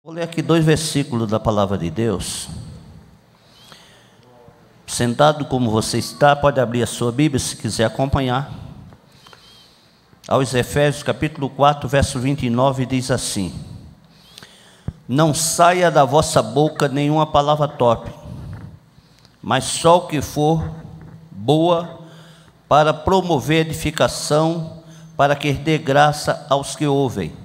Vou ler aqui 2 versículos da palavra de Deus. Sentado como você está, pode abrir a sua Bíblia se quiser acompanhar. Aos Efésios capítulo 4, verso 29, diz assim: não saia da vossa boca nenhuma palavra torpe, mas só o que for boa para promover edificação, para que dê graça aos que ouvem.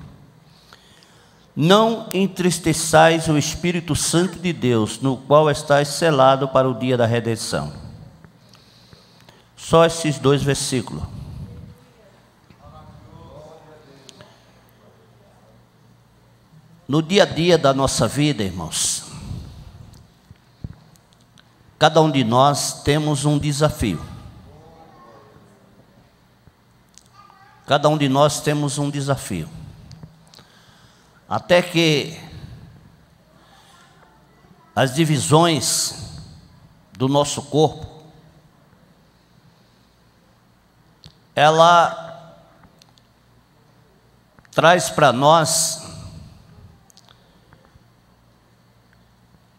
Não entristeçais o Espírito Santo de Deus, no qual estáis selado para o dia da redenção. Só esses 2 versículos. No dia a dia da nossa vida, irmãos, cada um de nós temos um desafio. Cada um de nós temos um desafio. Até que as divisões do nosso corpo, ela traz para nós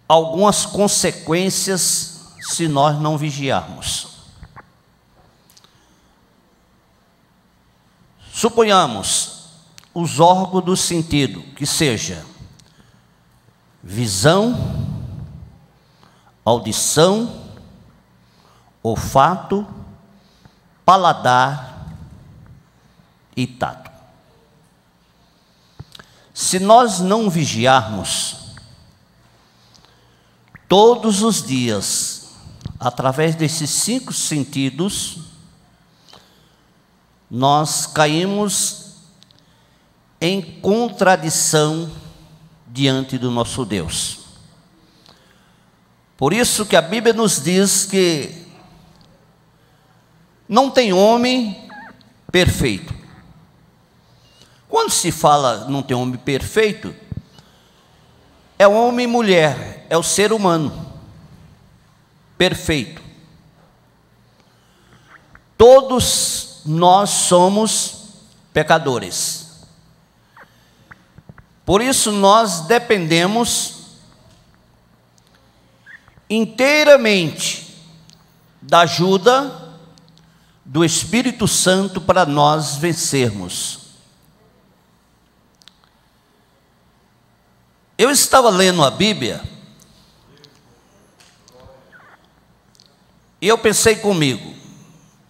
algumas consequências se nós não vigiarmos. Suponhamos os órgãos do sentido, que seja visão, audição, olfato, paladar e tato. Se nós não vigiarmos todos os dias, através desses 5 sentidos, nós caímos em contradição diante do nosso Deus. Por isso que a Bíblia nos diz que não tem homem perfeito. Quando se fala não tem homem perfeito, é o homem e mulher, é o ser humano perfeito. Todos nós somos pecadores. Por isso nós dependemos inteiramente da ajuda do Espírito Santo para nós vencermos. Eu estava lendo a Bíblia e eu pensei comigo,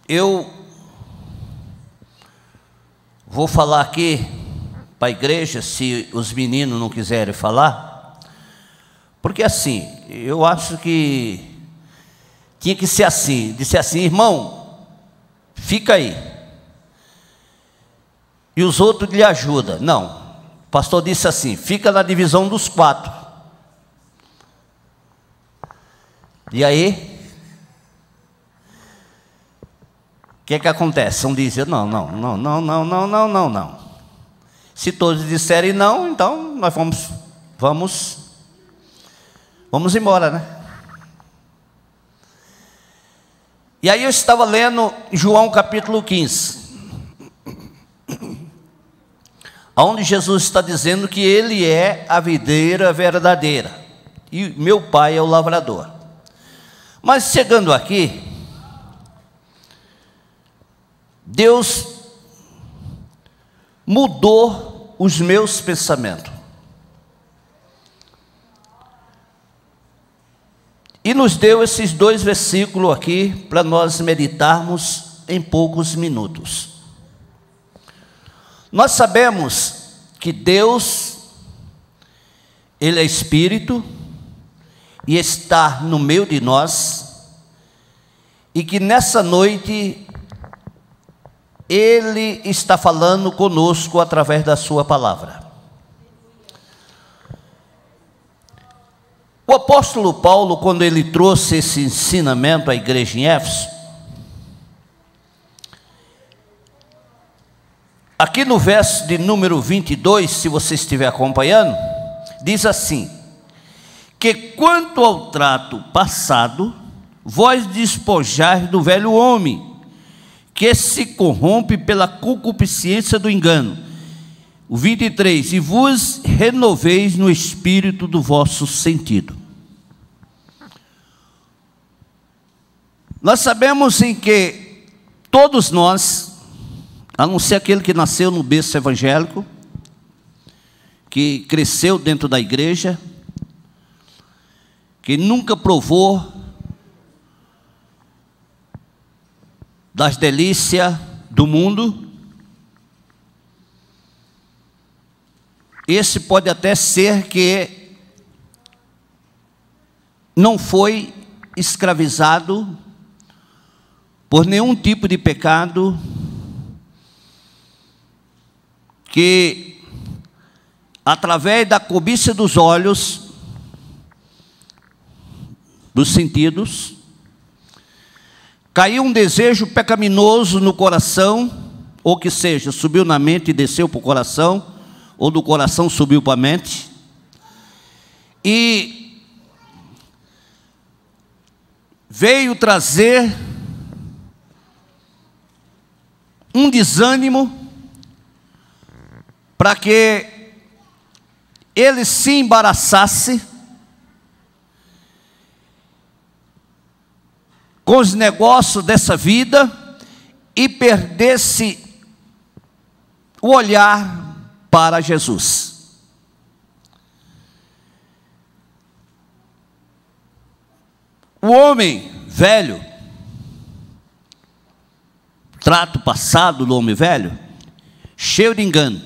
eu vou falar aqui para a igreja, se os meninos não quiserem falar, porque assim, eu acho que tinha que ser assim, disse assim, irmão, fica aí, e os outros lhe ajudam. Não, o pastor disse assim, fica na divisão dos 4, e aí, o que acontece? Um diz, não, se todos disserem não, então nós vamos embora, né? E aí eu estava lendo João capítulo 15, onde Jesus está dizendo que Ele é a videira verdadeira e meu Pai é o lavrador. Mas chegando aqui, Deus mudou os meus pensamentos e nos deu esses 2 versículos aqui para nós meditarmos em poucos minutos. Nós sabemos que Deus, Ele é Espírito e está no meio de nós, e que nessa noite Ele está falando conosco através da sua palavra. O apóstolo Paulo, quando ele trouxe esse ensinamento à igreja em Éfeso, aqui no verso de número 22, se você estiver acompanhando, diz assim, que quanto ao trato passado, vós despojais do velho homem, que se corrompe pela concupiscência do engano, O 23, e vos renoveis no espírito do vosso sentido. Nós sabemos em que todos nós, a não ser aquele que nasceu no berço evangélico, que cresceu dentro da igreja, que nunca provou das delícias do mundo, esse pode até ser que não foi escravizado por nenhum tipo de pecado, que através da cobiça dos olhos, dos sentidos, caiu um desejo pecaminoso no coração, ou que seja, subiu na mente e desceu para o coração, ou do coração subiu para a mente, e veio trazer um desânimo para que ele se embaraçasse com os negócios dessa vida e perdesse o olhar para Jesus. O homem velho, trato passado do homem velho, cheio de engano,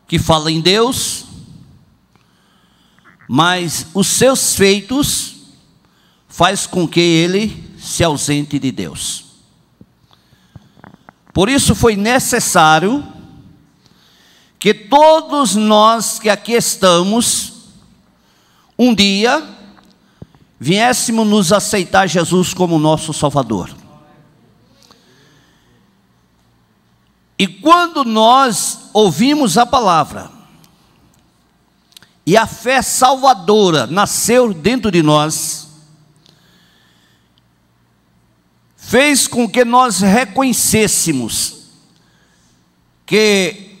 que fala em Deus, mas os seus feitos faz com que ele se ausente de Deus. Por isso foi necessário que todos nós que aqui estamos, um dia, viéssemos nos aceitar Jesus como nosso Salvador. E quando nós ouvimos a palavra, e a fé salvadora nasceu dentro de nós, fez com que nós reconhecêssemos que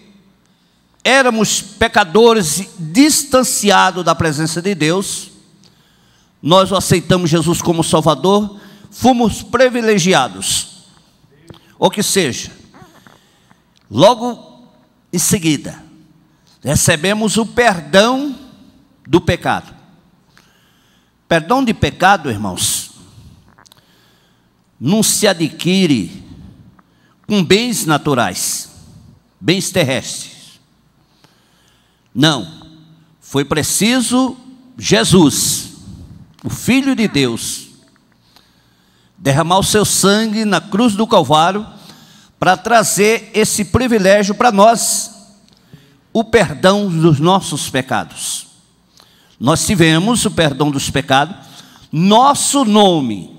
éramos pecadores distanciados da presença de Deus. Nós aceitamos Jesus como Salvador, fomos privilegiados. Ou que seja, logo em seguida, recebemos o perdão do pecado. Perdão de pecado, irmãos, não se adquire com bens naturais, bens terrestres. Não, foi preciso Jesus, o Filho de Deus, derramar o seu sangue na cruz do Calvário, para trazer esse privilégio para nós, o perdão dos nossos pecados. Nós tivemos o perdão dos pecados, nosso nome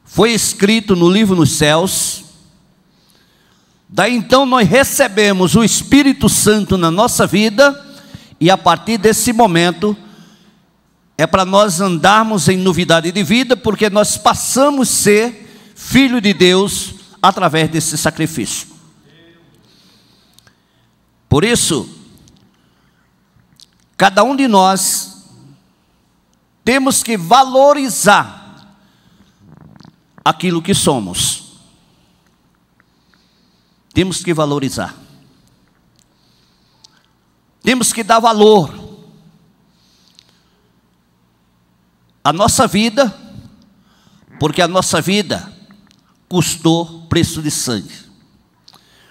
foi escrito no livro nos céus. Daí então nós recebemos o Espírito Santo na nossa vida, e a partir desse momento é para nós andarmos em novidade de vida, porque nós passamos a ser filho de Deus através desse sacrifício. Por isso, cada um de nós temos que valorizar aquilo que somos. Temos que valorizar. Temos que dar valor à nossa vida, porque a nossa vida custou preço de sangue.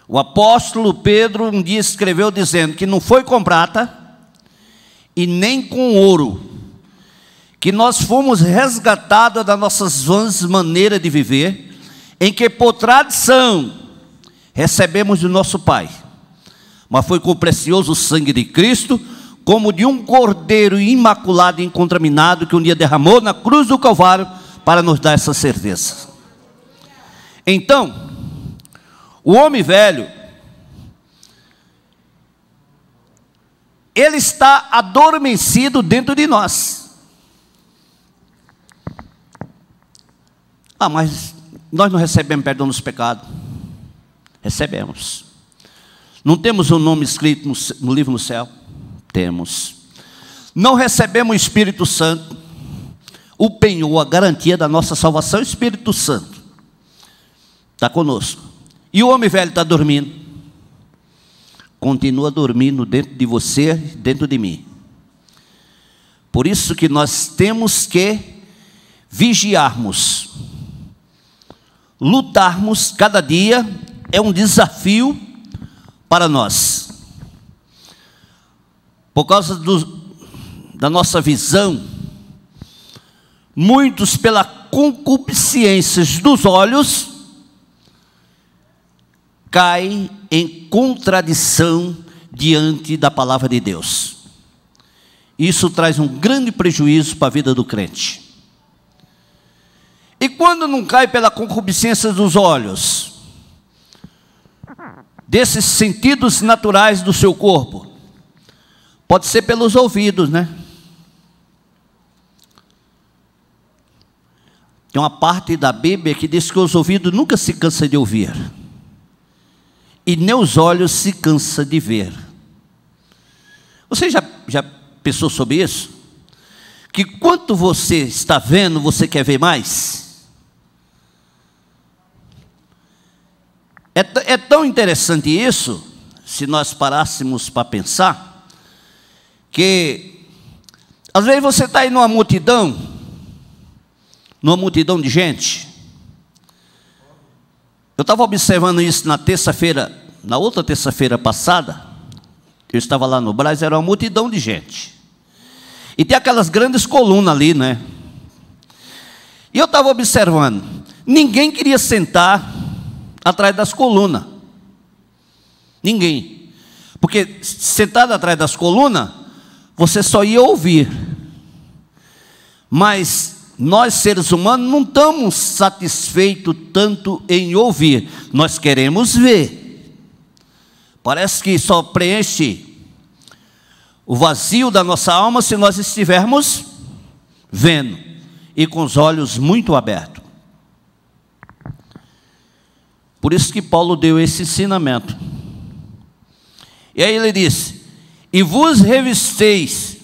O apóstolo Pedro um dia escreveu dizendo que não foi com prata e nem com ouro que nós fomos resgatados das nossas vãs maneiras de viver, em que por tradição recebemos do nosso Pai, mas foi com o precioso sangue de Cristo, como de um cordeiro imaculado e incontaminado, que um dia derramou na cruz do Calvário, para nos dar essa certeza. Então, o homem velho, ele está adormecido dentro de nós. Mas nós não recebemos perdão dos pecados. Recebemos. Não temos o nome escrito no livro no céu? Temos. Não recebemos o Espírito Santo, o penhor, a garantia da nossa salvação, o Espírito Santo está conosco. E o homem velho está dormindo. Continua dormindo dentro de você, dentro de mim. Por isso que nós temos que vigiarmos, lutarmos cada dia, é um desafio para nós. Por causa da nossa visão, muitos pela concupiscência dos olhos, caem em contradição diante da palavra de Deus. Isso traz um grande prejuízo para a vida do crente. E quando não cai pela concupiscência dos olhos, desses sentidos naturais do seu corpo, pode ser pelos ouvidos, né? Tem uma parte da Bíblia que diz que os ouvidos nunca se cansam de ouvir, e nem os olhos se cansam de ver. Você já pensou sobre isso? Que quanto você está vendo, você quer ver mais? É tão interessante isso, se nós parássemos para pensar, que às vezes você está aí numa multidão de gente. Eu estava observando isso na outra terça-feira passada. Eu estava lá no Brás, era uma multidão de gente. E tem aquelas grandes colunas ali, né? E eu estava observando, ninguém queria sentar atrás das colunas. Ninguém. Porque sentado atrás das colunas, você só ia ouvir. Mas nós, seres humanos, não estamos satisfeitos tanto em ouvir. Nós queremos ver. Parece que só preenche o vazio da nossa alma se nós estivermos vendo e com os olhos muito abertos. Por isso que Paulo deu esse ensinamento. E aí ele disse: e vos revisteis,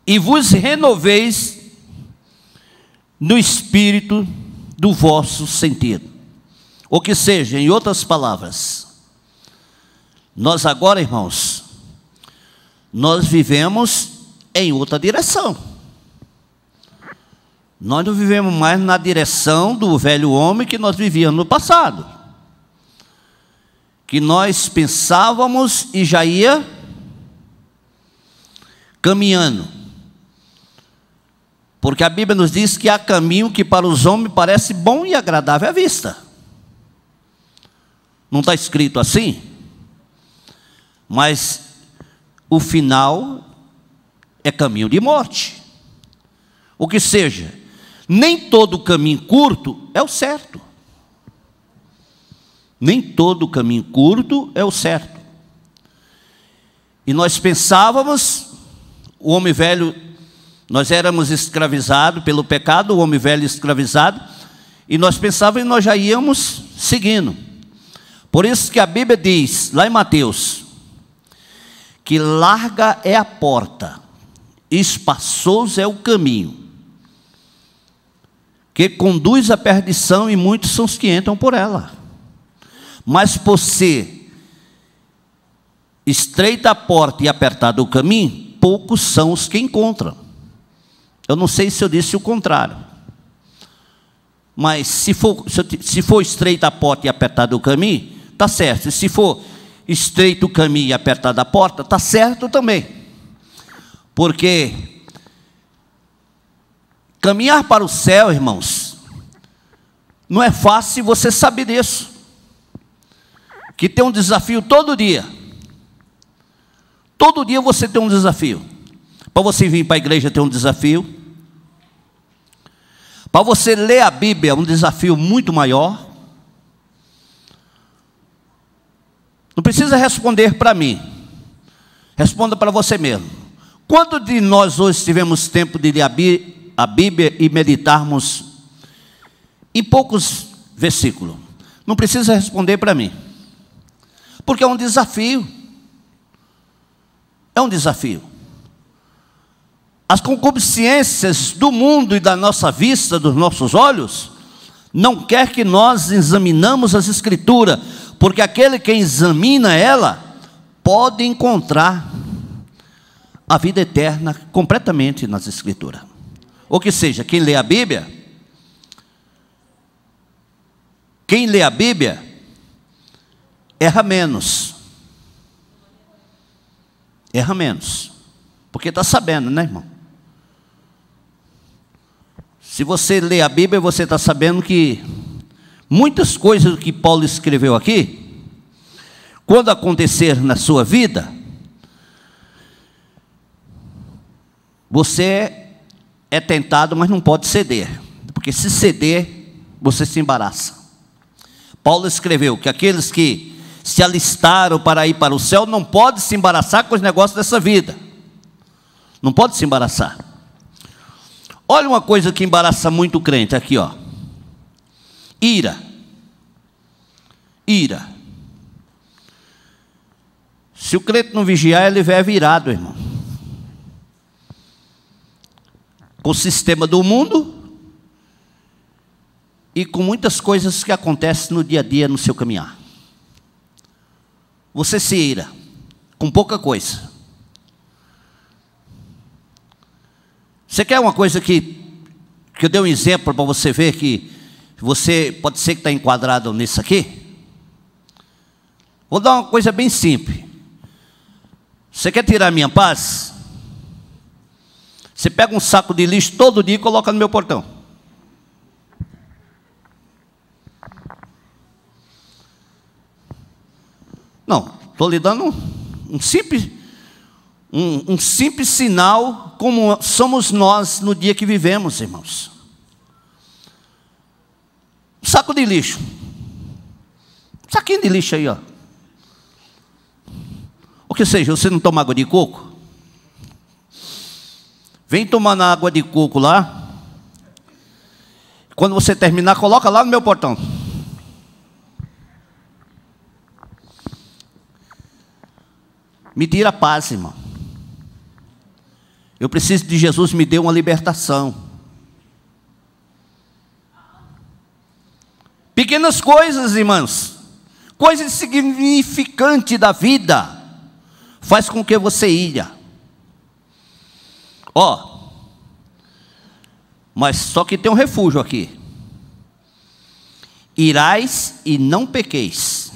e vos renoveis no espírito do vosso sentido. Ou que seja, em outras palavras, nós agora, irmãos, nós vivemos em outra direção. Nós não vivemos mais na direção do velho homem que nós vivíamos no passado. Que nós pensávamos e já ia caminhando. Porque a Bíblia nos diz que há caminho que para os homens parece bom e agradável à vista. Não está escrito assim? Mas o final é caminho de morte. O que seja, nem todo caminho curto é o certo. Nem todo caminho curto é o certo. E nós pensávamos, o homem velho, nós éramos escravizados pelo pecado, o homem velho escravizado, e nós pensávamos e nós já íamos seguindo. Por isso que a Bíblia diz, lá em Mateus, que larga é a porta, espaçoso é o caminho, que conduz à perdição, e muitos são os que entram por ela. Mas por ser estreita a porta e apertado o caminho, poucos são os que encontram. Eu não sei se eu disse o contrário. Mas se for estreita a porta e apertado o caminho, está certo. E se for estreito o caminho e apertada a porta, está certo também. Porque caminhar para o céu, irmãos, não é fácil, você sabe disso. Que tem um desafio todo dia. Todo dia você tem um desafio. Para você vir para a igreja tem um desafio. Para você ler a Bíblia é um desafio muito maior. Não precisa responder para mim. Responda para você mesmo. Quanto de nós hoje tivemos tempo de ler a Bíblia e meditarmos em poucos versículos? Não precisa responder para mim. Porque é um desafio. É um desafio. As concupiscências do mundo e da nossa vista, dos nossos olhos, não quer que nós examinamos as Escrituras, porque aquele que examina ela pode encontrar a vida eterna completamente nas Escrituras. Ou que seja, quem lê a Bíblia, erra menos. Erra menos. Porque está sabendo, né, irmão? Se você lê a Bíblia, você está sabendo que muitas coisas que Paulo escreveu aqui, quando acontecer na sua vida, você é tentado, mas não pode ceder. Porque se ceder, você se embaraça. Paulo escreveu que aqueles que se alistaram para ir para o céu não podem se embaraçar com os negócios dessa vida. Não pode se embaraçar. Olha uma coisa que embaraça muito o crente aqui, ó. Ira. Ira. Se o crente não vigiar, ele vai virado, irmão. Com o sistema do mundo e com muitas coisas que acontecem no dia a dia no seu caminhar. Você se ira com pouca coisa. Você quer uma coisa que eu dei um exemplo para você ver que você pode ser que está enquadrado nisso aqui? Vou dar uma coisa bem simples. Você quer tirar a minha paz? Você pega um saco de lixo todo dia e coloca no meu portão. Não, estou lhe dando um simples sinal como somos nós no dia que vivemos, irmãos. Um saco de lixo. Um saquinho de lixo aí, ó. O que seja, você não toma água de coco? Vem tomando água de coco lá. Quando você terminar, coloca lá no meu portão. Me tira a paz, irmão. Eu preciso de Jesus, me dê uma libertação. Pequenas coisas, irmãos, coisas significantes da vida, faz com que você ira. Ó, mas só que tem um refúgio aqui. Irais e não pequeis.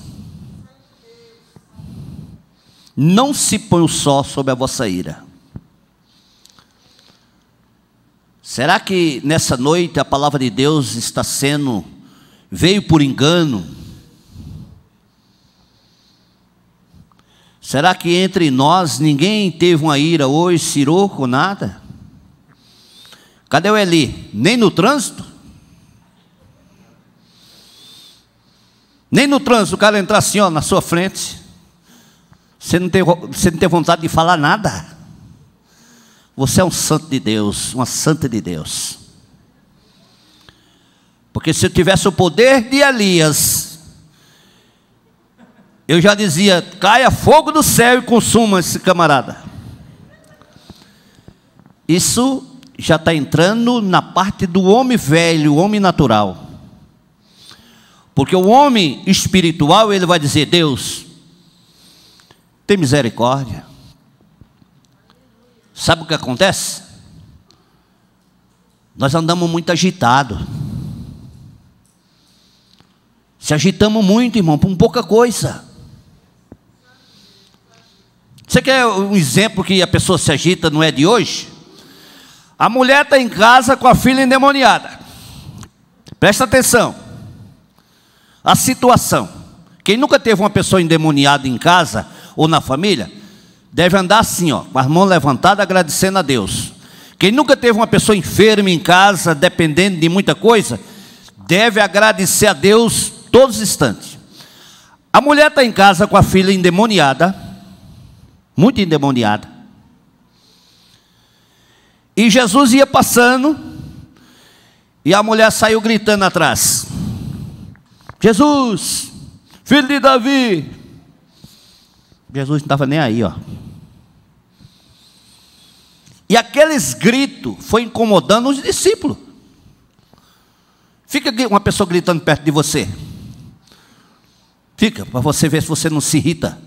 Não se põe o sol sobre a vossa ira. Será que nessa noite a palavra de Deus veio por engano? Será que entre nós ninguém teve uma ira hoje, se irou com nada? Cadê o Eli? Nem no trânsito? Nem no trânsito o cara entrar assim, ó, na sua frente. Você não tem vontade de falar nada? Você é um santo de Deus, uma santa de Deus. Porque se eu tivesse o poder de Elias, eu já dizia, caia fogo do céu e consuma esse camarada. Isso já está entrando na parte do homem velho, o homem natural. Porque o homem espiritual, ele vai dizer, Deus, tem misericórdia. Sabe o que acontece? Nós andamos muito agitados. Se agitamos muito, irmão, por pouca coisa. Você quer um exemplo que a pessoa se agita, não é de hoje? A mulher está em casa com a filha endemoniada. Presta atenção. A situação. Quem nunca teve uma pessoa endemoniada em casa ou na família, deve andar assim, ó, com as mãos levantadas, agradecendo a Deus. Quem nunca teve uma pessoa enferma em casa, dependendo de muita coisa, deve agradecer a Deus todos os instantes. A mulher está em casa com a filha endemoniada, muito endemoniada. E Jesus ia passando, e a mulher saiu gritando atrás: Jesus, filho de Davi, Jesus não estava nem aí, ó. E aqueles gritos foi incomodando os discípulos. Fica uma pessoa gritando perto de você. Fica, para você ver se você não se irrita.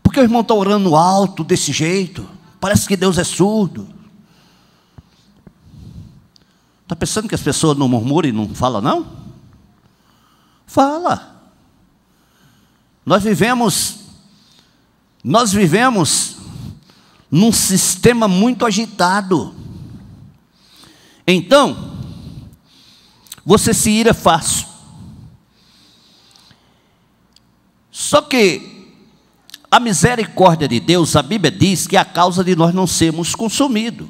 Porque o irmão está orando alto desse jeito. Parece que Deus é surdo. Está pensando que as pessoas não murmuram e não falam, não? Fala. Nós vivemos num sistema muito agitado. Então, você se ira fácil. Só que a misericórdia de Deus, a Bíblia diz que é a causa de nós não sermos consumidos.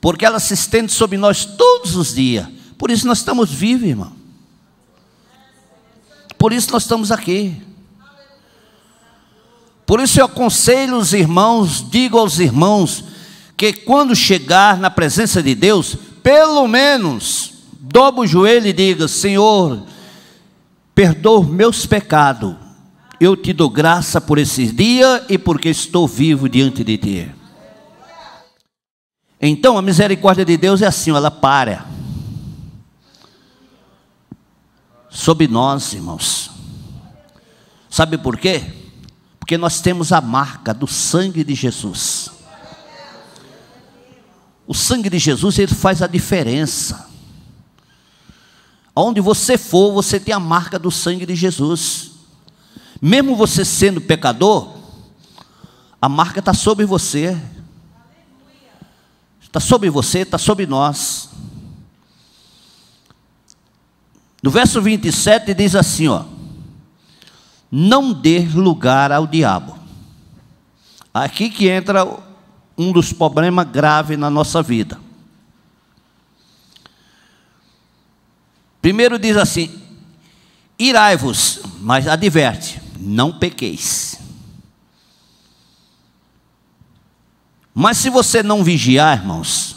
Porque ela se estende sobre nós todos os dias. Por isso nós estamos vivos, irmão. Por isso nós estamos aqui. Por isso eu aconselho os irmãos, digo aos irmãos, que quando chegar na presença de Deus, pelo menos, dobre o joelho e diga: Senhor, perdoa meus pecados. Eu te dou graça por esses dias e porque estou vivo diante de ti. Então a misericórdia de Deus é assim, ela para sobre nós, irmãos. Sabe por quê? Porque nós temos a marca do sangue de Jesus. O sangue de Jesus, ele faz a diferença. Aonde você for, você tem a marca do sangue de Jesus. Mesmo você sendo pecador, a marca está sobre você. Está sobre você, está sobre nós. No verso 27 diz assim, ó: não dê lugar ao diabo. Aqui que entra um dos problemas graves na nossa vida. Primeiro diz assim: irai-vos, mas adverte, não pequeis. Mas se você não vigiar, irmãos,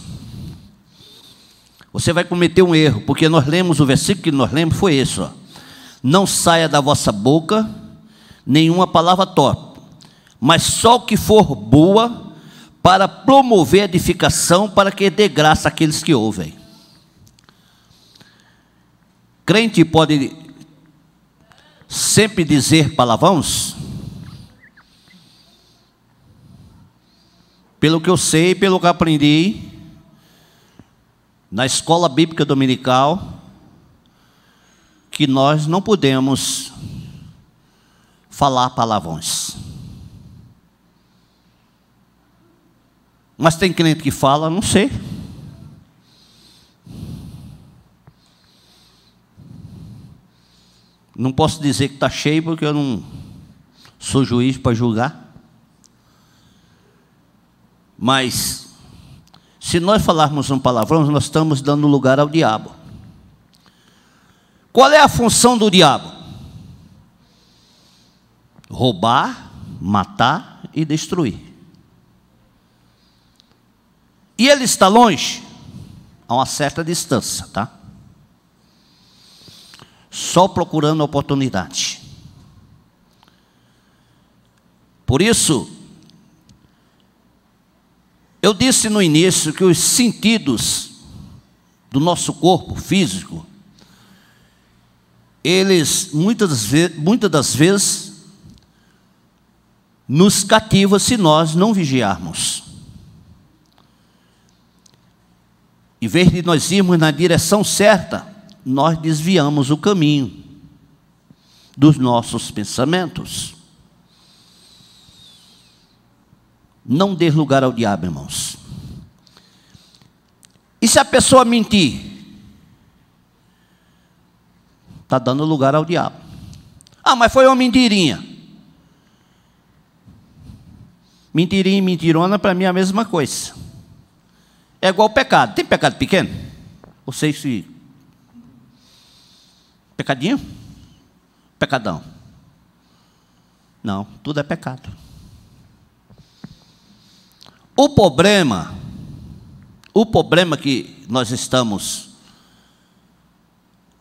você vai cometer um erro, porque nós lemos, o versículo que nós lemos foi esse, ó: não saia da vossa boca nenhuma palavra torpe, mas só o que for boa, para promover edificação, para que dê graça àqueles que ouvem. Crente pode sempre dizer palavrões? Pelo que eu sei, pelo que aprendi na escola bíblica dominical, que nós não podemos falar palavrões. Mas tem crente que fala, não sei. Não posso dizer que está cheio, porque eu não sou juiz para julgar. Mas, se nós falarmos um palavrão, nós estamos dando lugar ao diabo. Qual é a função do diabo? Roubar, matar e destruir. E ele está longe, a uma certa distância, tá? Só procurando oportunidade. Por isso, eu disse no início que os sentidos do nosso corpo físico, eles muitas das vezes nos cativam se nós não vigiarmos. Em vez de nós irmos na direção certa, nós desviamos o caminho dos nossos pensamentos. Não dê lugar ao diabo, irmãos. E se a pessoa mentir? Está dando lugar ao diabo. Ah, mas foi uma mentirinha. Mentirinha e mentirona, para mim é a mesma coisa. É igual pecado. Tem pecado pequeno? Vocês se... Pecadinho? Pecadão. Não, tudo é pecado. O problema que nós estamos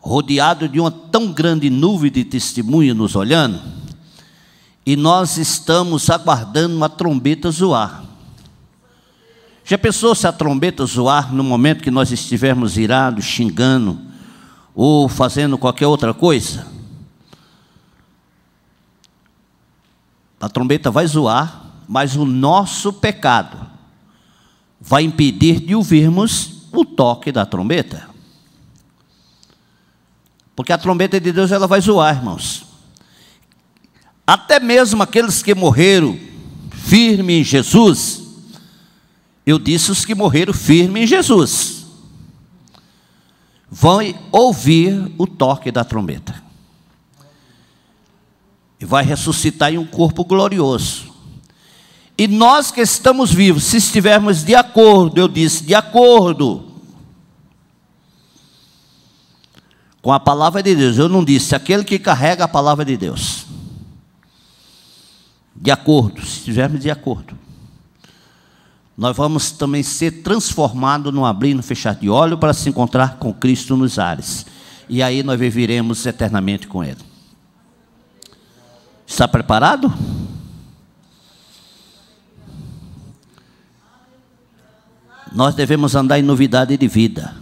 rodeado de uma tão grande nuvem de testemunha nos olhando, e nós estamos aguardando uma trombeta zoar. Já pensou se a trombeta zoar no momento que nós estivermos irados, xingando, ou fazendo qualquer outra coisa? A trombeta vai zoar, mas o nosso pecado vai impedir de ouvirmos o toque da trombeta. Porque a trombeta de Deus, ela vai zoar, irmãos. Até mesmo aqueles que morreram firme em Jesus, eu disse os que morreram firme em Jesus, vão ouvir o toque da trombeta. E vai ressuscitar em um corpo glorioso. E nós que estamos vivos, se estivermos de acordo, eu disse, de acordo com a palavra de Deus, eu não disse aquele que carrega a palavra de Deus. De acordo, se estivermos de acordo, nós vamos também ser transformados no abrir e no fechar de olho para se encontrar com Cristo nos ares. E aí nós viveremos eternamente com Ele. Está preparado? Nós devemos andar em novidade de vida.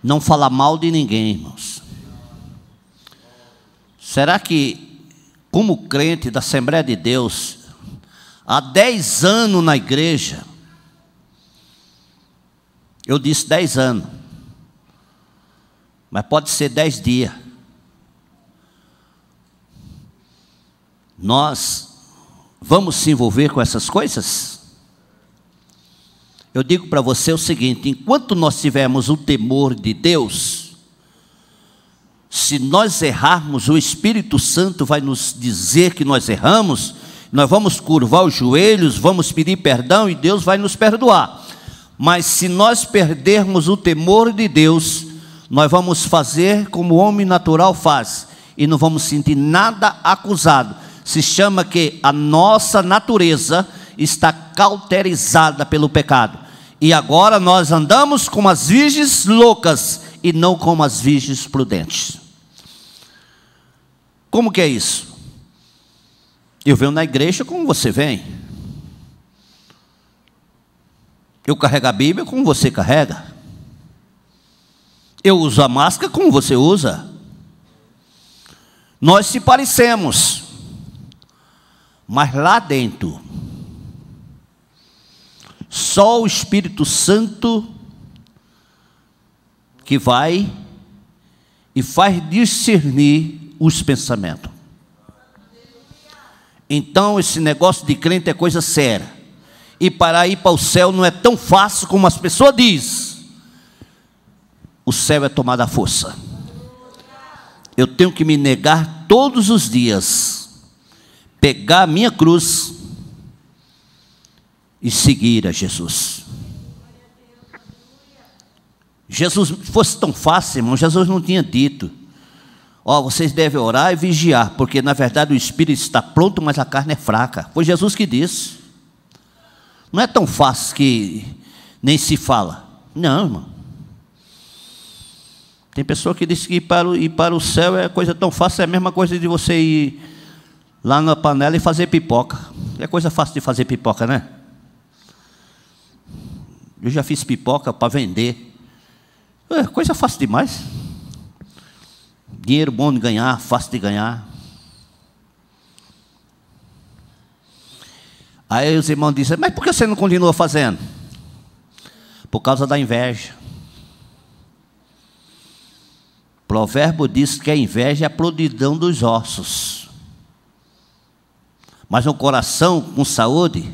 Não falar mal de ninguém, irmãos. Será que, como crente da Assembleia de Deus, há 10 anos na igreja, eu disse 10 anos, mas pode ser 10 dias, nós vamos se envolver com essas coisas? Eu digo para você o seguinte: enquanto nós tivermos o temor de Deus, se nós errarmos, o Espírito Santo vai nos dizer que nós erramos, nós vamos curvar os joelhos, vamos pedir perdão e Deus vai nos perdoar. Mas se nós perdermos o temor de Deus, nós vamos fazer como o homem natural faz, e não vamos sentir nada acusado. Se chama que a nossa natureza está cauterizada pelo pecado. E agora nós andamos como as virgens loucas e não como as virgens prudentes. Como que é isso? Eu venho na igreja como você vem. Eu carrego a Bíblia como você carrega. Eu uso a máscara como você usa. Nós se parecemos, mas lá dentro, só o Espírito Santo que vai e faz discernir os pensamentos. Então esse negócio de crente é coisa séria. E para ir para o céu não é tão fácil como as pessoas dizem. O céu é tomado à força. Eu tenho que me negar todos os dias, pegar a minha cruz e seguir a Jesus. Jesus, fosse tão fácil, irmão, Jesus não tinha dito: ó, vocês devem orar e vigiar, porque na verdade o espírito está pronto, mas a carne é fraca. Foi Jesus que disse. Não é tão fácil que nem se fala. Não, irmão. Tem pessoa que diz que ir para o céu é coisa tão fácil, é a mesma coisa de você ir lá na panela e fazer pipoca. É coisa fácil de fazer pipoca, né? Eu já fiz pipoca para vender. É coisa fácil demais. Dinheiro bom de ganhar, fácil de ganhar. Aí os irmãos dizem: mas por que você não continua fazendo? Por causa da inveja. O provérbio diz que a inveja é a podridão dos ossos, mas um coração com saúde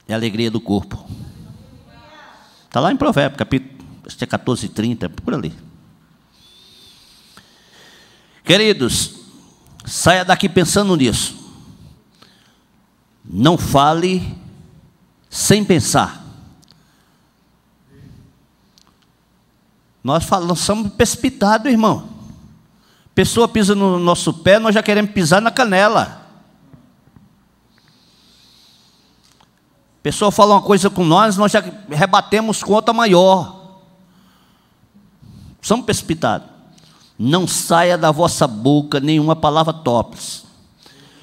é a alegria do corpo. Está lá em Provérbio, capítulo 14:30, por ali. Queridos, saia daqui pensando nisso. Não fale sem pensar. Nós somos precipitados, irmão. Pessoa pisa no nosso pé, nós já queremos pisar na canela. Pessoa fala uma coisa com nós já rebatemos com outra maior. somos precipitados. Não saia da vossa boca nenhuma palavra torpe.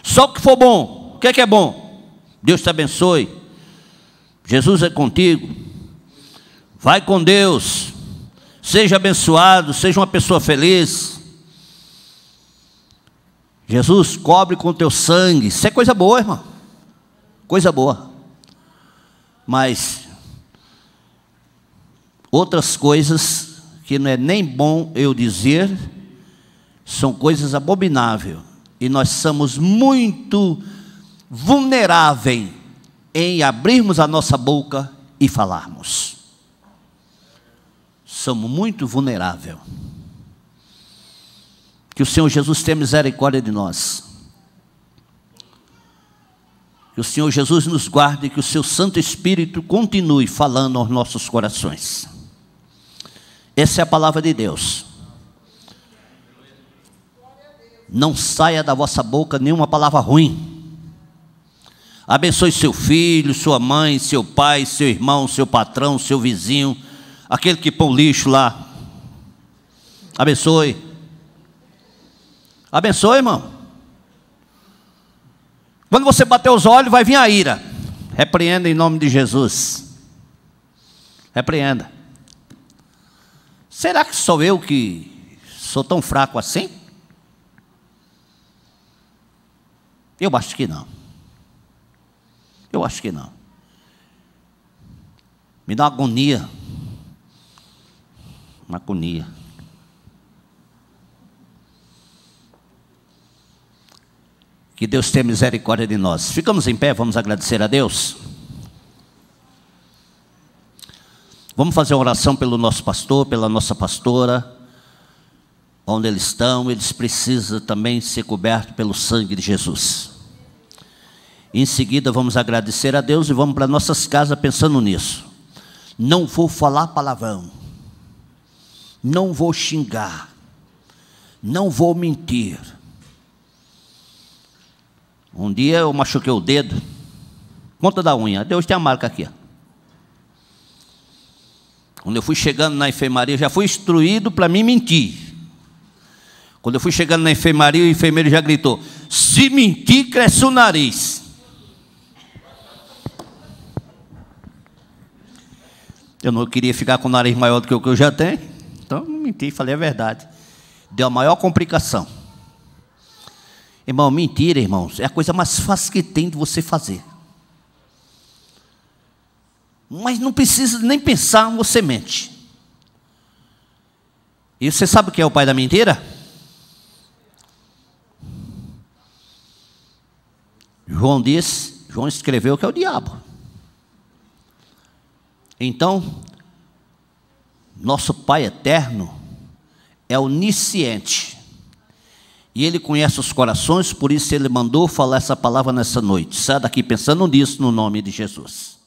Só o que for bom. O que é bom? Deus te abençoe. Jesus é contigo. Vai com Deus. Seja abençoado, seja uma pessoa feliz. Jesus cobre com teu sangue. Isso é coisa boa, irmão. Coisa boa. Mas outras coisas que não é nem bom eu dizer, são coisas abomináveis. E nós somos muito vulneráveis em abrirmos a nossa boca e falarmos. Somos muito vulneráveis. Que o Senhor Jesus tenha misericórdia de nós. Que o Senhor Jesus nos guarde e que o seu Santo Espírito continue falando aos nossos corações. Essa é a palavra de Deus. Não saia da vossa boca nenhuma palavra ruim. Abençoe seu filho, sua mãe, seu pai, seu irmão, seu patrão, seu vizinho, aquele que põe o lixo lá. Abençoe. Abençoe, irmão. Quando você bater os olhos, vai vir a ira. Repreenda em nome de Jesus. Repreenda. Será que sou eu que sou tão fraco assim? Eu acho que não. Eu acho que não. Me dá uma agonia. Uma agonia. Que Deus tenha misericórdia de nós. Ficamos em pé, vamos agradecer a Deus. Vamos fazer uma oração pelo nosso pastor, pela nossa pastora. Onde eles estão, eles precisam também ser cobertos pelo sangue de Jesus. Em seguida vamos agradecer a Deus e vamos para nossas casas pensando nisso. Não vou falar palavrão. Não vou xingar. Não vou mentir. Um dia eu machuquei o dedo, ponta da unha. Deus tem a marca aqui. Quando eu fui chegando na enfermaria, já fui instruído para mim mentir. Quando eu fui chegando na enfermaria, o enfermeiro já gritou: se mentir, cresce o nariz. Eu não queria ficar com o nariz maior do que o que eu já tenho, então menti, falei a verdade. Deu a maior complicação. Irmão, mentira, irmãos, é a coisa mais fácil que tem de você fazer. Mas não precisa nem pensar, você mente. E você sabe quem é o pai da mentira? João escreveu que é o diabo. Então, nosso Pai eterno é onisciente. E Ele conhece os corações, por isso Ele mandou falar essa palavra nessa noite. Sai daqui pensando nisso no nome de Jesus.